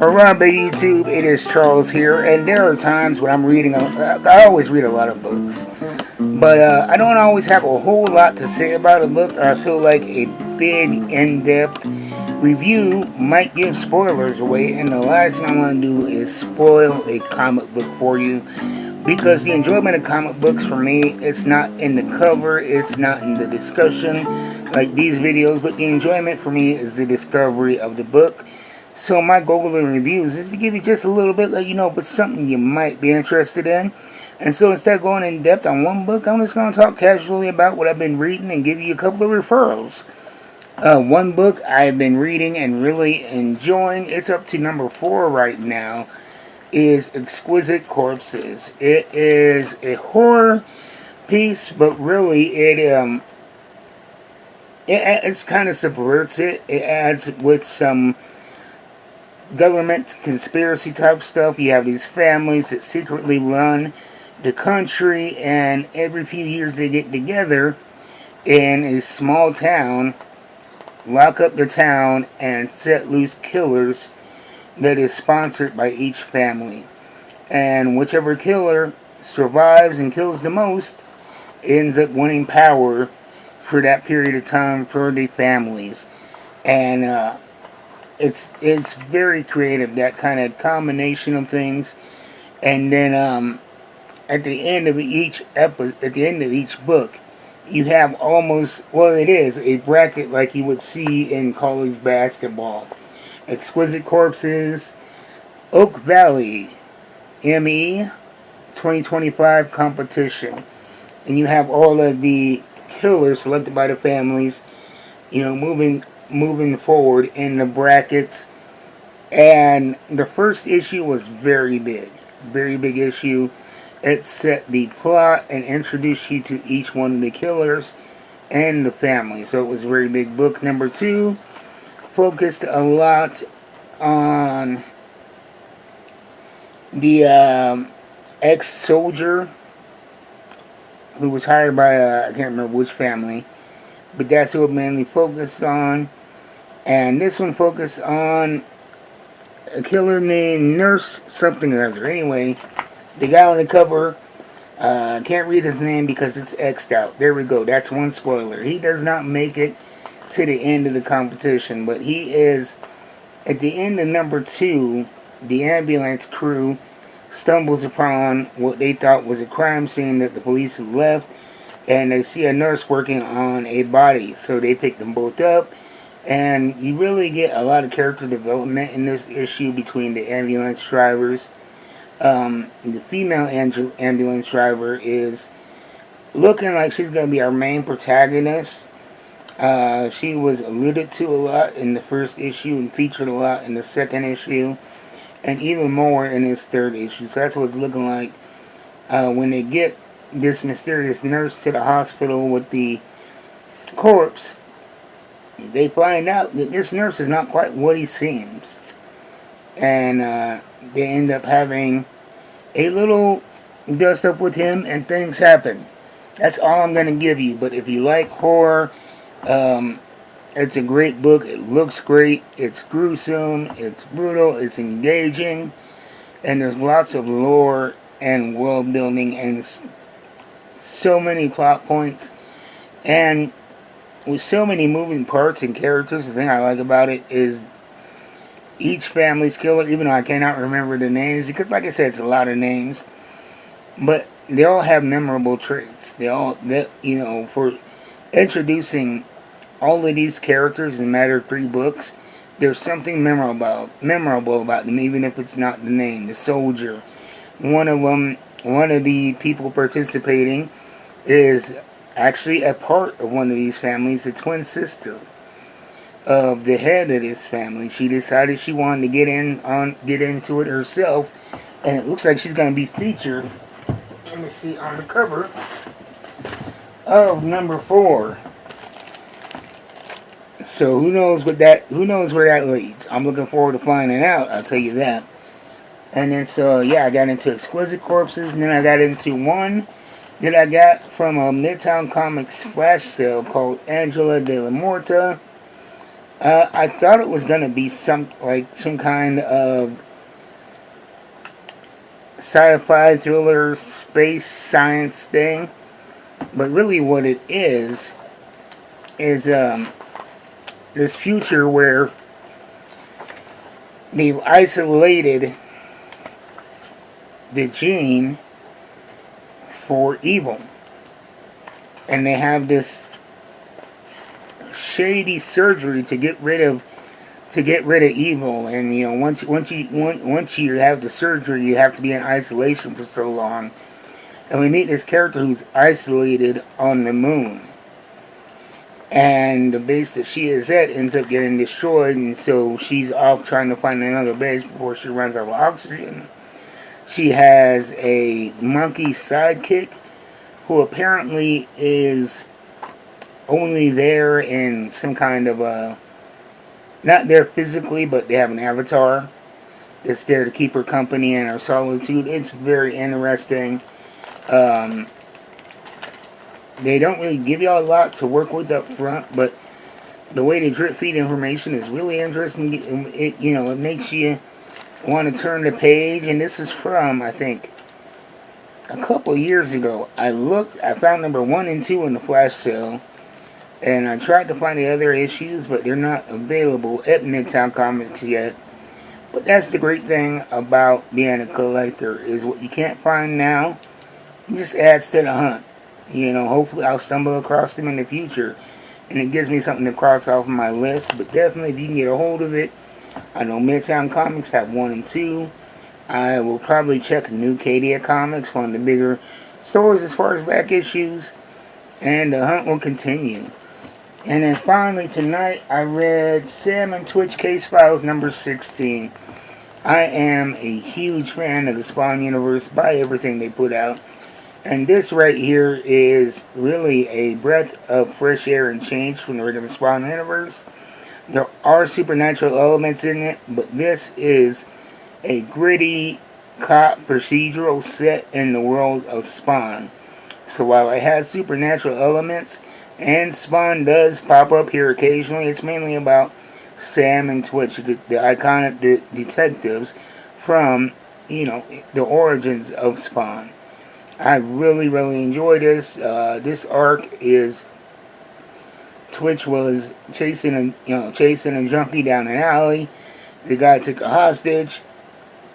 Harambe YouTube, it is Charles here, and there are times when I'm reading, I always read a lot of books, but I don't always have a whole lot to say about a book. I feel like a big, in-depth review might give spoilers away, and the last thing I want to do is spoil a comic book for you, because the enjoyment of comic books for me, it's not in the cover, it's not in the discussion like these videos, but the enjoyment for me is the discovery of the book. So my goal in reviews is to give you just a little bit, let you know, but something you might be interested in. And so instead of going in depth on one book, I'm just going to talk casually about what I've been reading and give you a couple of referrals. One book I've been reading and really enjoying, it's up to number 4 right now, is Exquisite Corpses. It is a horror piece, but really it kind of subverts it. It adds with some government conspiracy type stuff. You have these families that secretly run the country, and every few years they get together in a small town, lock up the town, and set loose killers that is sponsored by each family. And whichever killer survives and kills the most ends up winning power for that period of time for the families. And it's very creative, that kind of combination of things. And then at the end of each book, you have almost, well, it is a bracket like you would see in college basketball. Exquisite Corpses, Oak Valley, ME 2025 competition. And you have all of the killers selected by the families, moving forward in the brackets. And the first issue was very big issue. It set the plot and introduced you to each one of the killers and the family, so it was a very big book. Number 2 focused a lot on the ex-soldier who was hired by I can't remember which family, but that's who it mainly focused on. And this one focused on a killer named Nurse something or other. Anyway, the guy on the cover, can't read his name because it's X'd out. There we go. That's one spoiler. He does not make it to the end of the competition, but he is at the end of number 2. The ambulance crew stumbles upon what they thought was a crime scene that the police had left, and they see a nurse working on a body, so they pick them both up. And you really get a lot of character development in this issue between the ambulance drivers. The female ambulance driver is looking like she's going to be our main protagonist. She was alluded to a lot in the first issue and featured a lot in the second issue, and even more in this third issue. So that's what it's looking like when they get this mysterious nurse to the hospital with the corpse. They find out that this nurse is not quite what he seems. And they end up having a little dust up with him, and things happen. That's all I'm going to give you. But if you like horror, it's a great book. It looks great. It's gruesome. It's brutal. It's engaging. And there's lots of lore and world building and so many plot points. And with so many moving parts and characters, the thing I like about it is each family's killer, even though I cannot remember the names, because like I said, it's a lot of names, but they all have memorable traits. For introducing all of these characters in a matter of 3 books, there's something memorable about them, even if it's not the name. The soldier, one of the people participating is actually a part of one of these families, the twin sister of the head of this family. She decided she wanted to get into it herself, and it looks like she's going to be featured, let me see, on the cover of number 4. So who knows where that leads. I'm looking forward to finding out, I'll tell you that. And then I got into Exquisite Corpses, and then I got into one that I got from a Midtown Comics flash sale called Della Morte. I thought it was gonna be some kind of sci-fi thriller, space science thing, but really what it is this future where they've isolated the gene for evil, and they have this shady surgery to get rid of evil. And once you have the surgery, you have to be in isolation for so long. And we meet this character who's isolated on the moon, and the base that she is at ends up getting destroyed, and so she's off trying to find another base before she runs out of oxygen. She has a monkey sidekick who apparently is only there in some kind of not there physically, but they have an avatar that's there to keep her company in her solitude. It's very interesting. Um, they don't really give you a lot to work with up front, but the way they drip feed information is really interesting. It makes you want to turn the page. And this is from, I think, a couple of years ago. I found number 1 and 2 in the flash sale, and I tried to find the other issues, but they're not available at Midtown Comics yet. But that's the great thing about being a collector, is what you can't find now, it just adds to the hunt. Hopefully I'll stumble across them in the future, and it gives me something to cross off my list. But definitely, if you can get a hold of it, I know Midtown Comics have 1 and 2. I will probably check New Cadia Comics, one of the bigger stores as far as back issues, and the hunt will continue. And then finally tonight, I read Sam and Twitch Case Files number 16. I am a huge fan of the Spawn universe, buy everything they put out. And this right here is really a breath of fresh air and change from the regular Spawn universe. There are supernatural elements in it, but this is a gritty cop procedural set in the world of Spawn. So while it has supernatural elements, and Spawn does pop up here occasionally, it's mainly about Sam and Twitch, the iconic detectives from, the origins of Spawn. I really, really enjoy this. This arc is Twitch was chasing a junkie down an alley. The guy took a hostage.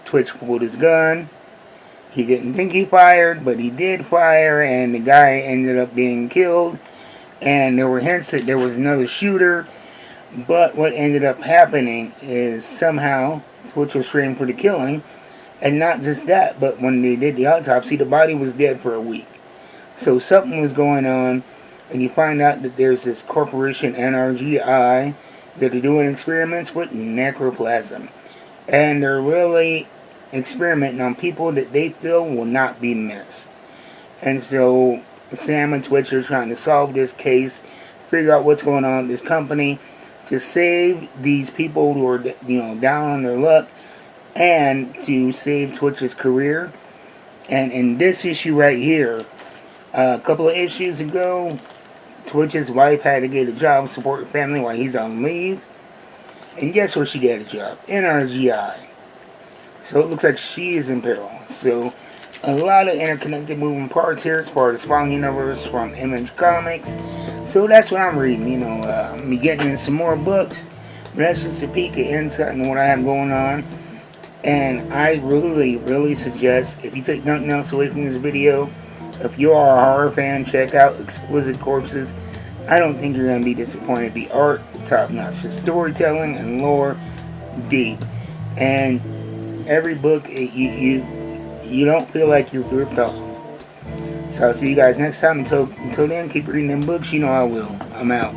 Twitch pulled his gun. He didn't think he fired, but he did fire, and the guy ended up being killed. And there were hints that there was another shooter, but what ended up happening is somehow Twitch was framed for the killing. And not just that, but when they did the autopsy, the body was dead for a week. So something was going on, and you find out that there's this corporation, NRGI, that are doing experiments with necroplasm. And they're really experimenting on people that they feel will not be missed. And so Sam and Twitch are trying to solve this case, figure out what's going on with this company, to save these people who are, down on their luck, and to save Twitch's career. And in this issue right here, a couple of issues ago, Twitch's wife had to get a job to support her family while he's on leave. And guess where she got a job? NRGI. So it looks like she is in peril. So a lot of interconnected moving parts here as far as the Spawn universe from Image Comics. So that's what I'm reading. I'm getting in some more books. But that's just a peek of insight into what I have going on. And I really, really suggest, if you take nothing else away from this video, if you are a horror fan, check out Exquisite Corpses. I don't think you're going to be disappointed. The art, top notch. The storytelling and lore, deep. And every book, you don't feel like you're ripped off. So I'll see you guys next time. Until then, keep reading them books. I will. I'm out.